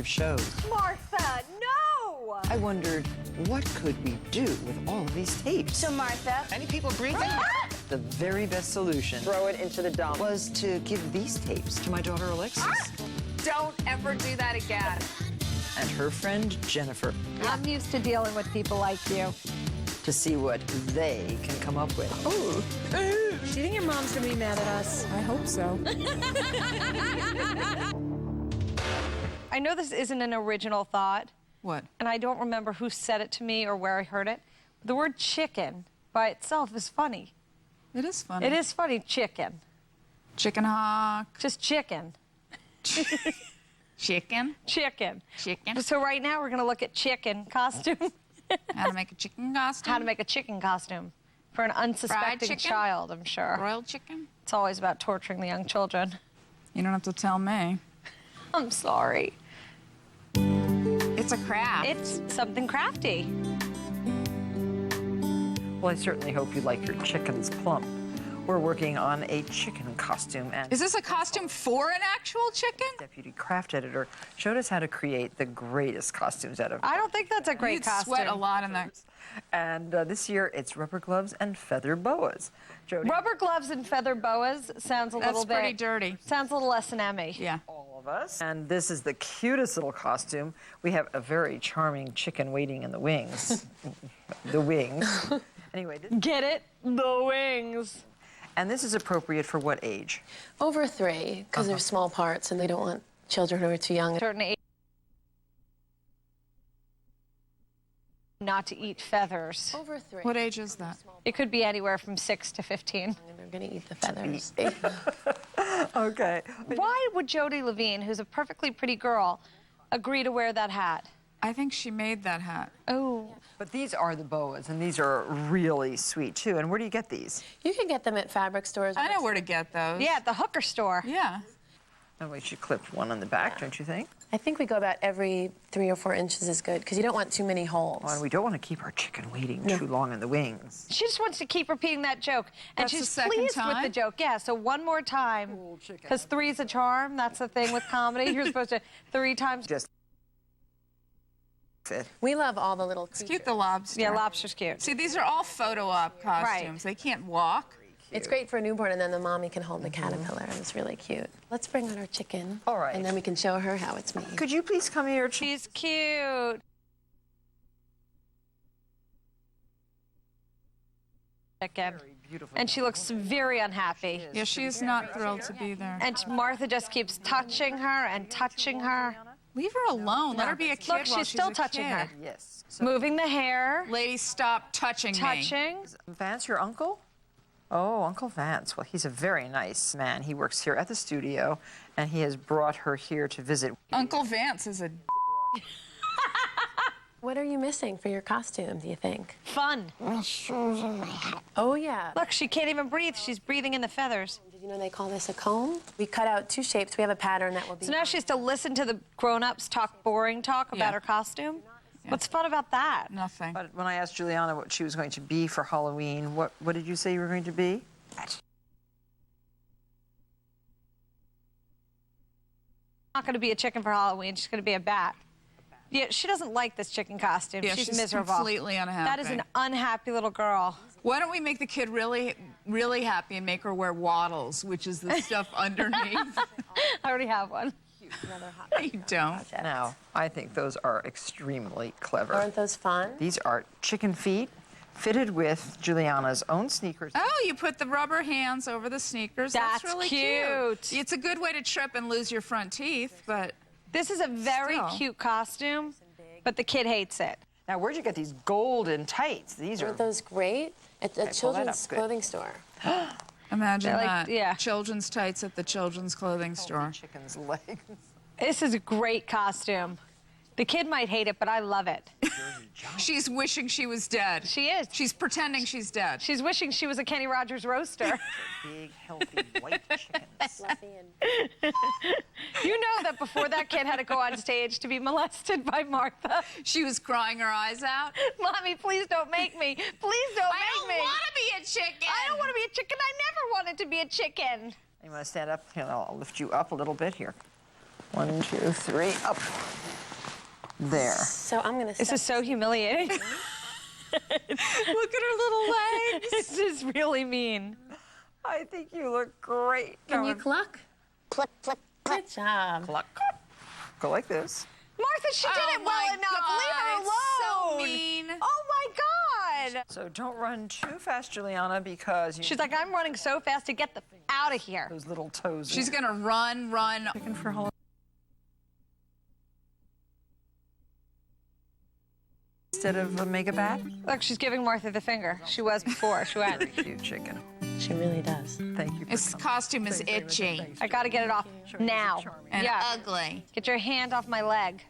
shows. Martha, no! I wondered, what could we do with all of these tapes? So, Martha... Any people breathing? The very best solution, throw it into the dump, was to give these tapes to my daughter Alexis. Don't ever do that again. And her friend Jennifer. I'm used to dealing with people like you. To see what they can come up with. Ooh. Do you think your mom's gonna be mad at us? I hope so. I know this isn't an original thought. What? And I don't remember who said it to me or where I heard it. The word chicken by itself is funny. It is funny. It is funny, chicken. Chicken hawk. Just chicken. Chicken. Chicken. Chicken. So right now we're gonna look at chicken costume. How to make a chicken costume. How to make a chicken costume for an unsuspecting chicken? child, I'm sure. Broiled chicken. It's always about torturing the young children. You don't have to tell me. I'm sorry. It's a craft. It's something crafty. Well, I certainly hope you like your chickens plump. We're working on a chicken costume, and Is this a costume for an actual chicken? Deputy Craft Editor showed us how to create the greatest costumes out of. I don't think that's a great You'd costume. sweat a lot in that. And this year, it's rubber gloves and feather boas. Jody, Rubber gloves and feather boas sounds a little bit... That's pretty dirty. Sounds a little S&M-y. Yeah. all of us. And this is the cutest little costume. We have a very charming chicken waiting in the wings. The wings. Anyway, Get it? The wings. and this is appropriate for what age? Over 3, because they're small parts and they don't want children who are too young. Certain age. Not to eat feathers. Over 3. What age is that? It could be anywhere from 6 to 15. They're going to eat the feathers. Okay. Why would Jody Levine, who's a perfectly pretty girl, agree to wear that hat? I think she made that hat. Oh. But these are the boas, and these are really sweet, too. And where do you get these? You can get them at fabric stores. I know where to get those. Yeah, at the hooker store. Yeah. And we should clip one on the back, don't you think? I think we go about every 3 or 4 inches is good, because you don't want too many holes. Well, and we don't want to keep our chicken waiting too long in the wings. She just wants to keep repeating that joke. And That's the she's second pleased with time? the joke. Yeah, so one more time. Because 3's a charm. That's the thing with comedy. You're supposed to 3 times. Just fit. We love all the little creatures. It's cute, the lobster. Yeah, lobster's cute. See, these are all photo op costumes. They can't walk. It's great for a newborn, and then the mommy can hold the caterpillar, and it's really cute. Let's bring on our chicken. All right. And then we can show her how it's made. Could you please come here? She's cute. Chicken. Beautiful. And she looks very unhappy. Yeah, she's not thrilled to be there. And Martha just keeps touching her and touching her. Leave her alone. Let her be a kid Look, while she's she's still a touching kid. her. Yes. So, Moving the hair. Lady, stop touching me. Touching. Vance, your uncle? Oh, Uncle Vance. Well, he's a very nice man. He works here at the studio, and he has brought her here to visit. Uncle Vance is a... What are you missing for your costume, do you think? Fun. Oh, yeah. Look, she can't even breathe. She's breathing in the feathers. Did you know they call this a comb? We cut out 2 shapes. We have a pattern that will be... So now she has to listen to the grown-ups talk boring talk about Yeah. her costume? What's fun about that? Nothing. But when I asked Juliana what she was going to be for Halloween, what did you say you were going to be? Not going to be a chicken for Halloween. She's going to be a bat. Yeah, she doesn't like this chicken costume. Yeah, she's she's miserable. completely unhappy. That is an unhappy little girl. Why don't we make the kid really, really happy and make her wear waddles, which is the stuff underneath? I already have one. No, you don't. Now, I think those are extremely clever. Aren't those fun? These are chicken feet fitted with Juliana's own sneakers. Oh, you put the rubber hands over the sneakers. That's That's really cute. It's a good way to trip and lose your front teeth, but... This is a very Still. cute costume, but the kid hates it. Now, where'd you get these golden tights? These are... Aren't those great? At a pull that children's up, good. clothing store. Imagine They're like- that. yeah. Children's tights at the children's clothing store. Chicken's legs. This is a great costume. The kid might hate it, but I love it. She's wishing she was dead. She is. She's pretending she's dead. She's wishing she was a Kenny Rogers roaster. Big, healthy, white chickens. Fluffy and... You know that before that kid had to go on stage to be molested by Martha. She was crying her eyes out. Mommy, please don't make me. Please don't make me. to be a chicken. I don't want to be a chicken. I never wanted to be a chicken. You want to stand up? Here, I'll lift you up a little bit here. 1, 2, 3, up. There. So I'm gonna. This is so humiliating. Look at her little legs. This is really mean. I think you look great. Can you cluck? Cluck, cluck. Good job. Cluck. Go like this. Martha, she did it well enough. Leave her alone. So mean. Oh my God. So don't run too fast, Juliana, because She's like, I'm running so fast to get the out of here. those little toes. She's gonna run. Chicken for holiday. Instead of a mega bat. Look, she's giving Martha the finger. She was before. She went. Very cute chicken. She really does. Thank you. This costume is itchy I got to get it off now. and Yeah. ugly. Get your hand off my leg.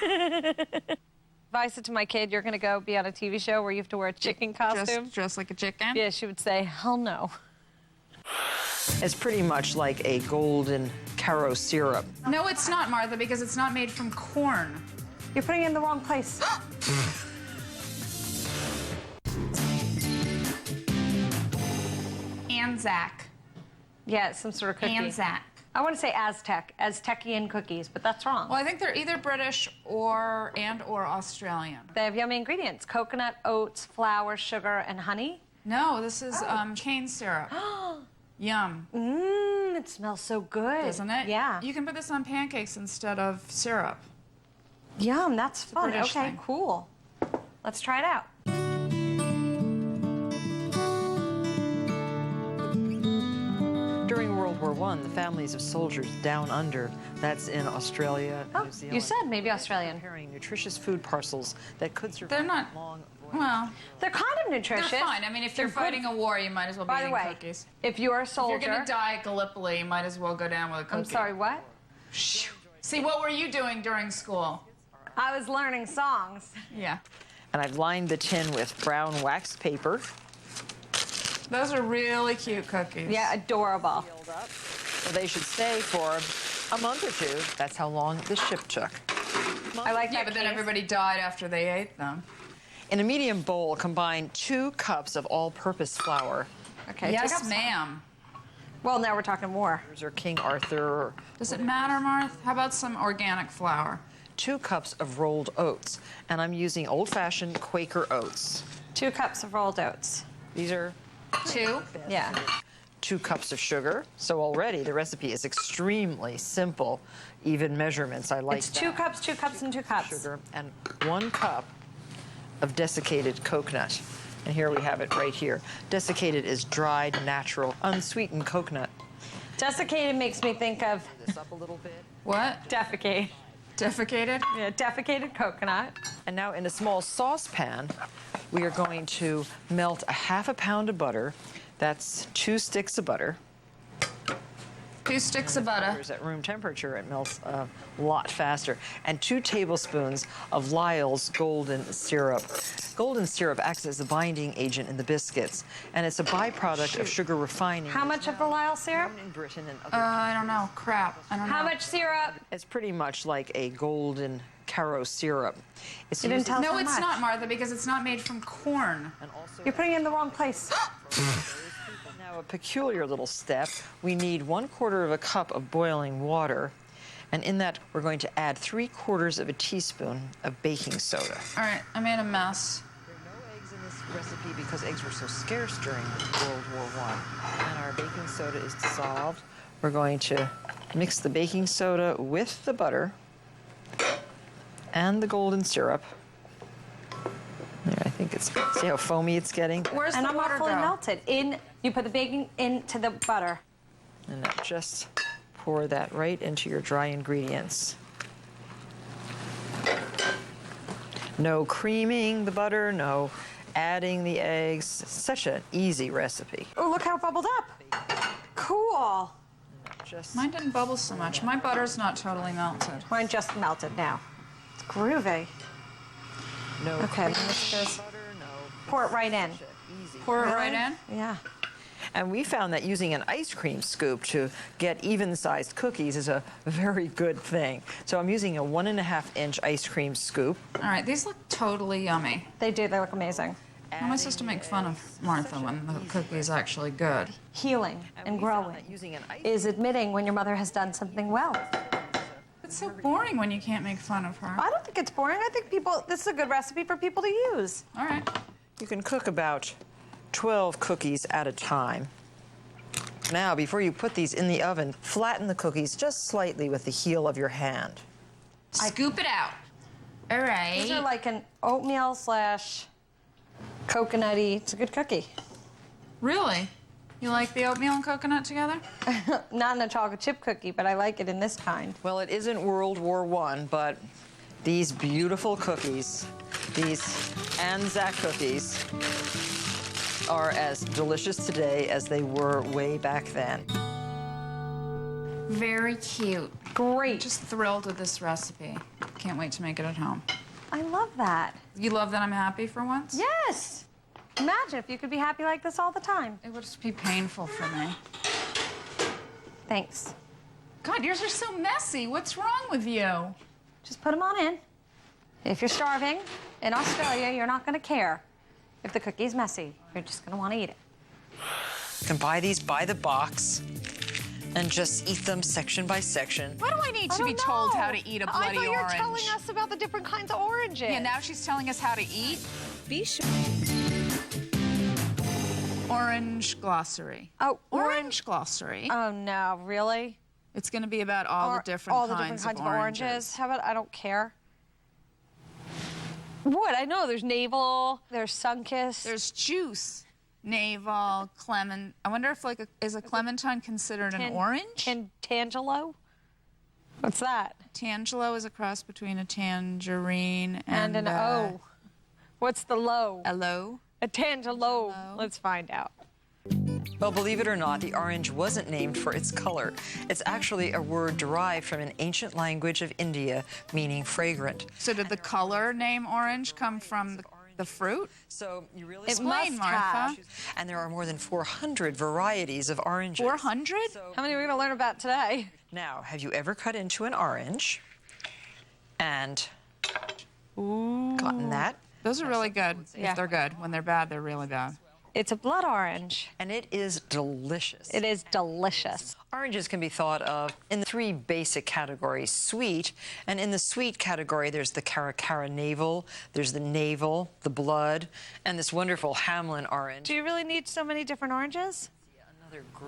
If I said to my kid, you're going to go be on a TV show where you have to wear a chicken costume, Just like a chicken. yeah, she would say, hell no. It's pretty much like a golden caro syrup. No, it's not, Martha, because it's not made from corn. You're putting it in the wrong place. ANZAC. Yeah, it's some sort of cookie. ANZAC. I want to say Aztecian cookies, but that's wrong. Well, I think they're either British or Australian. They have yummy ingredients: coconut, oats, flour, sugar, and honey. No, this is cane syrup. Yum, Mmm, it smells so good. doesn't it? Yeah. You can put this on pancakes instead of syrup. Yum, that's fun. British Okay, thing. cool. Let's try it out. During World War I, the families of soldiers down under, that's in Australia, New Zealand, You said maybe Australian. preparing nutritious food parcels that could survive They're not- long. Well, They're kind of they're nutritious. fine. I mean, if you're They're good. fighting a war, you might as well be By the eating way, cookies. if you're a If soldier, you're gonna die at Gallipoli, you might as well go down with a cookie. I'm sorry, what? See, what were you doing during school? I was learning songs. Yeah. And I've lined the tin with brown wax paper. Those are really cute cookies. Yeah, adorable. So they should stay for a month or two. That's how long the ship took. I like Yeah, that but then case. everybody died after they ate them. In a medium bowl, combine 2 cups of all-purpose flour. Okay. take Yes, up- ma'am. Well, now we're talking more. Or King Arthur. Does it matter, Martha? How about some organic flour? 2 cups of rolled oats. And I'm using old-fashioned Quaker oats. 2 cups of rolled oats. These are 2? Yeah. 2 cups of sugar. So already the recipe is extremely simple, even measurements. I like It's that. 2 cups, 2 cups, and 2 cups. Sugar and 1 cup of desiccated coconut. And here we have it right here. Desiccated is dried, natural, unsweetened coconut. Desiccated makes me think of This up a little bit. What? defecate. Defecated? Yeah, defecated coconut. And now in a small saucepan, we are going to melt a half a pound of butter. That's 2 sticks of butter. 2 sticks of butter. At room temperature, it melts a lot faster. And 2 tablespoons of Lyle's golden syrup. Golden syrup acts as a binding agent in the biscuits, and it's a byproduct of sugar refining. How much of the Lyle syrup? In Britain and other I don't know. Crap. I don't know. How much syrup? It's pretty much like a golden caro syrup. It's You didn't used- tell us No, how it's much. not, Martha, because it's not made from corn. and also You're putting it in the wrong place. now a peculiar little step. We need 1/4 of a cup of boiling water, and in that we're going to add 3/4 of a teaspoon of baking soda. All right, I made a mess. There are no eggs in this recipe because eggs were so scarce during World War I. And our baking soda is dissolved. We're going to mix the baking soda with the butter and the golden syrup. There, I think it's, see how foamy it's getting? Where's And the I'm water not fully go? melted. You put the baking into the butter. And now just pour that right into your dry ingredients. No creaming the butter, no adding the eggs. Such an easy recipe. Oh, look how it bubbled up. Cool. Just Mine didn't bubble so much. My butter's not totally melted. Mine just melted now. It's groovy. no Okay, creaming this goes- the butter, no Pour it right in. easy. Pour it right in. Yeah. And we found that using an ice cream scoop to get even-sized cookies is a very good thing. So I'm using a 1.5-inch ice cream scoop. All right, these look totally yummy. They do. They look amazing. How am I supposed to make fun of Martha when the cookie's actually good? Healing and we found growing that using an ice is admitting when your mother has done something well. It's so boring when you can't make fun of her. I don't think it's boring. I think this is a good recipe for people to use. All right. You can cook about 12 cookies at a time. Now, before you put these in the oven, flatten the cookies just slightly with the heel of your hand. Scoop it out. All right. These are like an oatmeal slash coconutty. It's a good cookie. Really? You like the oatmeal and coconut together? Not in a chocolate chip cookie, but I like it in this kind. Well, it isn't World War I, but these beautiful cookies, these ANZAC cookies, are as delicious today as they were way back then. Very cute. Great. Just thrilled with this recipe. Can't wait to make it at home. I love that. You love that I'm happy for once? Yes. Imagine if you could be happy like this all the time. It would just be painful for me. Thanks. God, yours are so messy. What's wrong with you? Just put them on in. If you're starving in Australia, you're not going to care if the cookie's messy. You're just going to want to eat it. You can buy these by the box and just eat them section by section. Why do I need to be told how to eat a bloody I thought you were orange? telling us about the different kinds of oranges. Yeah, now she's telling us how to eat. Be sure. Orange glossary. Oh, Orange glossary. Oh, no, really? It's going to be about all the different kinds of oranges. How about I don't care? What? I know. There's navel. There's sun-kissed. There's juice, navel, clement. I wonder if is a clementine considered an orange? Tangelo? What's that? Tangelo is a cross between a tangerine And an O. What's the low? A low? A tangelo. Let's find out. Well, believe it or not, the orange wasn't named for its color. It's actually a word derived from an ancient language of India meaning fragrant. So did the color name orange come from the fruit? So you really Explain, Martha. And there are more than 400 varieties of oranges. 400? How many are we going to learn about today? Now, have you ever cut into an orange and gotten that? Those are really good. Yeah. If they're good. When they're bad, they're really bad. It's a blood orange. And it is delicious. It is delicious. Oranges can be thought of in the three basic categories: sweet, and in the sweet category there's the cara navel, there's the navel, the blood, and this wonderful Hamlin orange. Do you really need so many different oranges?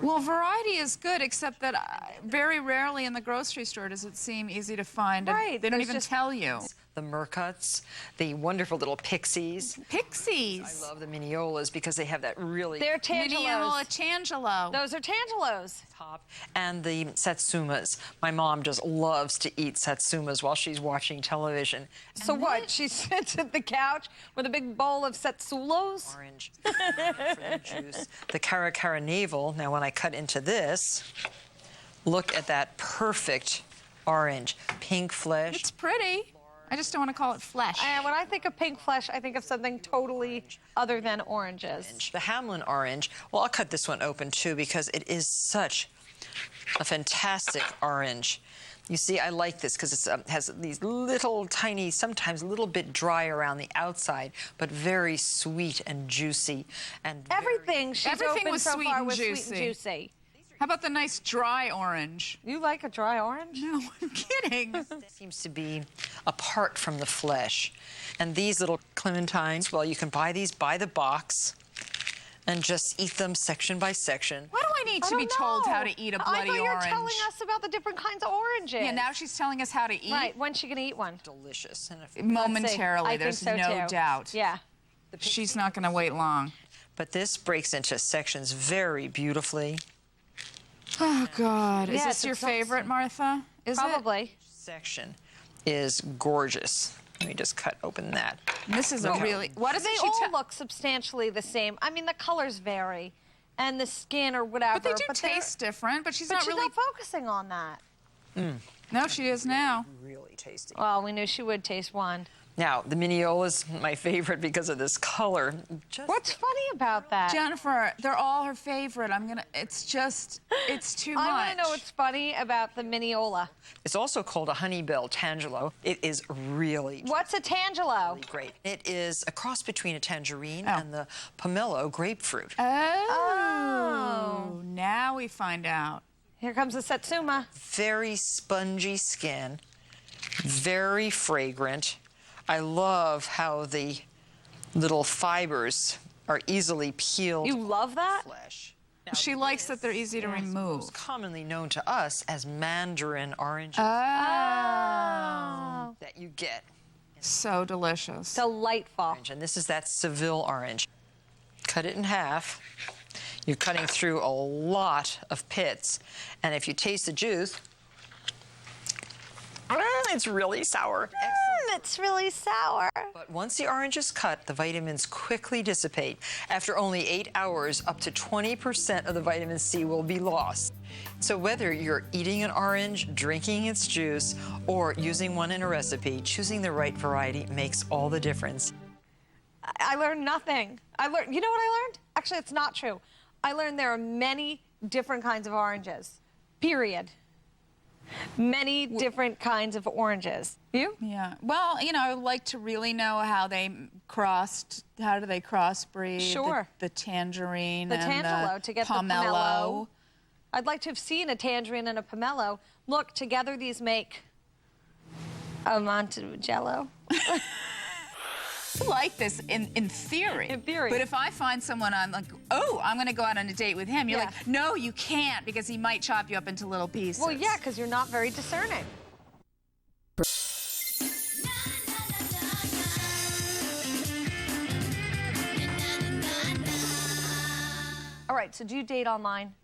Well, variety is good, except that very rarely in the grocery store does it seem easy to find. Right. They don't even tell you. The Mercuts, the wonderful little pixies. Pixies. I love the Miniolas because they have that really They're tangelos. Tangelo. Those are tangelos. top. And the satsumas. My mom just loves to eat satsumas while she's watching television. So what? She sits at the couch with a big bowl of satsulos? Orange for the juice. The cara navel. Now, when I cut into this, look at that perfect orange. Pink flesh. It's pretty. I just don't want to call it flesh. And when I think of pink flesh, I think of something totally other than oranges. The Hamlin orange. Well, I'll cut this one open, too, because it is such a fantastic orange. You see, I like this because it has these little tiny, sometimes a little bit dry around the outside, but very sweet and juicy. And Everything she's Everything opened was so sweet far and was juicy. sweet and juicy. How about the nice dry orange? You like a dry orange? No, I'm kidding. seems to be apart from the flesh. And these little clementines, well, you can buy these by the box and just eat them section by section. Why do I need to be told how to eat a bloody I thought you were orange? telling us about the different kinds of oranges. Yeah, now she's telling us how to eat. Right, when's she going to eat one? Delicious. And if, Momentarily, I there's think so no too. doubt. Yeah. She's not going to wait long. but this breaks into sections very beautifully. Oh, God. Is Yes, this your it's favorite, awesome. Martha? Is Probably. Section is gorgeous. Let me just cut open that. it? This is a really... What does They she all look substantially the same. I mean, the colors vary, and the skin or whatever. But they do they're- taste different, but she's But not she's really... not focusing on that. No, she is now. Really tasty. Well, we knew she would taste one. Now, the Miniola's my favorite because of this color. Just What's funny about that? Jennifer, they're all her favorite. It's too much. I want to know what's funny about the Miniola. It's also called a Honeybell Tangelo. It is really What's a tangelo? great. It is a cross between a tangerine and the pomelo grapefruit. Oh. Now we find out. Here comes the Satsuma. Very spongy skin, very fragrant. I love how the little fibers are easily peeled. You love that? Flesh. She likes that they're easy to remove. Most commonly known to us as mandarin oranges Oh. that you get. So delicious. Delightful. And this is that Seville orange. Cut it in half. You're cutting through a lot of pits, and if you taste the juice, it's really sour. It's really sour. But once the orange is cut, the vitamins quickly dissipate. After only 8 hours, up to 20% of the vitamin C will be lost. So whether you're eating an orange, drinking its juice, or using one in a recipe, choosing the right variety makes all the difference. I learned nothing. You know what I learned? Actually, it's not true. I learned there are many different kinds of oranges, period. Many different kinds of oranges. You? Yeah. Well, you know, I would like to really know how they crossed. How do they crossbreed? Sure. The tangerine The and Tangelo the to get pomelo. the pomelo. I'd like to have seen a tangerine and a pomelo. Look, together these make a Monticello. I like this in theory. In theory. But if I find someone I'm like, oh, I'm going to go out on a date with him, you're Yeah. like, no, you can't because he might chop you up into little pieces. Well, yeah, because you're not very discerning. All right, so do you date online?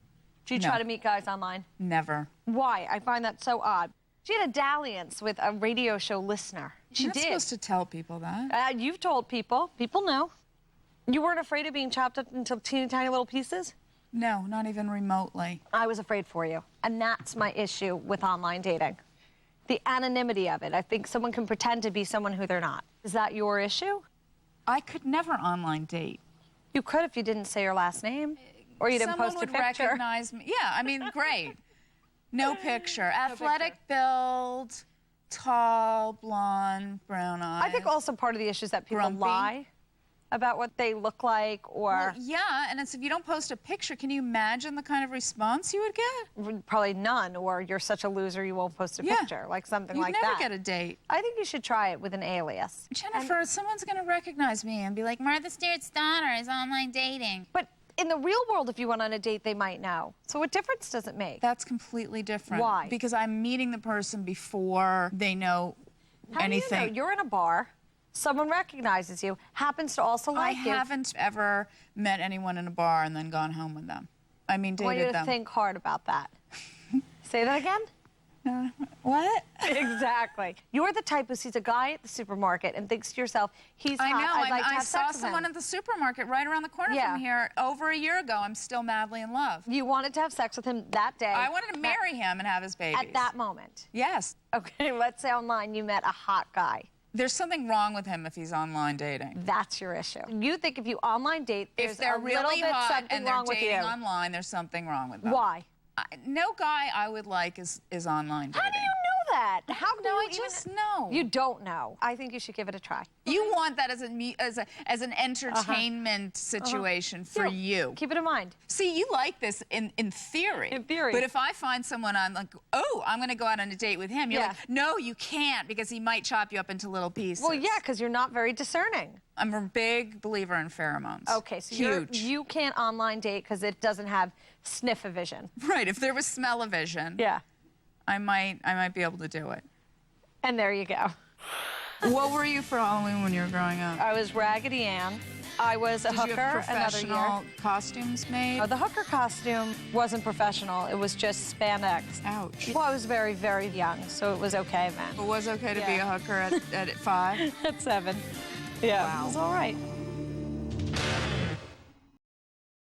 Do you No. try to meet guys online? Never. Why? I find that so odd. She had a dalliance with a radio show listener. She You're not did. supposed to tell people that. You've told people. People know. You weren't afraid of being chopped up into teeny tiny little pieces? No, not even remotely. I was afraid for you. And that's my issue with online dating. The anonymity of it. I think someone can pretend to be someone who they're not. Is that your issue? I could never online date. You could if you didn't say your last name. Or you didn't Someone post a would picture. recognize me. Yeah, I mean, great. No picture. Athletic build, tall, blonde, brown eyes. I think also part of the issue is that people Grumpy. lie about what they look like or Well, yeah, and it's if you don't post a picture, can you imagine the kind of response you would get? probably none, or you're such a loser you won't post a Yeah. picture, like something You'd like never that. get a date. I think you should try it with an alias. Jennifer, someone's going to recognize me and be like, Martha Stewart's daughter is online dating. But in the real world, if you went on a date, they might know. So what difference does it make? That's completely different. Why? Because I'm meeting the person before they know anything. How do you know? You're in a bar, someone recognizes you, happens to also like I you. haven't ever met anyone in a bar and then gone home with them. I mean, I want you dated to them. think hard about that. Say that again? What? Exactly. You're the type who sees a guy at the supermarket and thinks to yourself, he's I hot, know. I'd like to I have saw sex with someone him. at the supermarket right around the corner Yeah. from here over a year ago. I'm still madly in love. You wanted to have sex with him that day. I wanted to marry him and have his babies. At that moment. Yes. Okay, let's say online you met a hot guy. There's something wrong with him if he's online dating. That's your issue. You think if you online date, there's If they're a really little bit hot something and they're wrong with dating you. online, there's something wrong with them. Why? No guy I would like is online dating. How do you know that? How do No, you I just know. You don't know. I think you should give it a try. You want that as an entertainment situation for you. Keep it in mind. See, you like this in theory. In theory. But if I find someone I'm like, oh, I'm going to go out on a date with him, you're Yeah. like, no, you can't because he might chop you up into little pieces. Well, yeah, because you're not very discerning. I'm a big believer in pheromones. Okay, so Huge. you can't online date because it doesn't have sniff-o-vision. Right, if there was smell-o-vision, Yeah. I might be able to do it. And there you go. What were you for Halloween when you were growing up? I was Raggedy Ann. I was a Did hooker you have another professional year. costumes made? The hooker costume wasn't professional. It was just spandex. Ouch. Well, I was very, very young, so it was okay then. It was okay to be Yeah. a hooker at 5? At 7. Yeah, Wow. it was all right.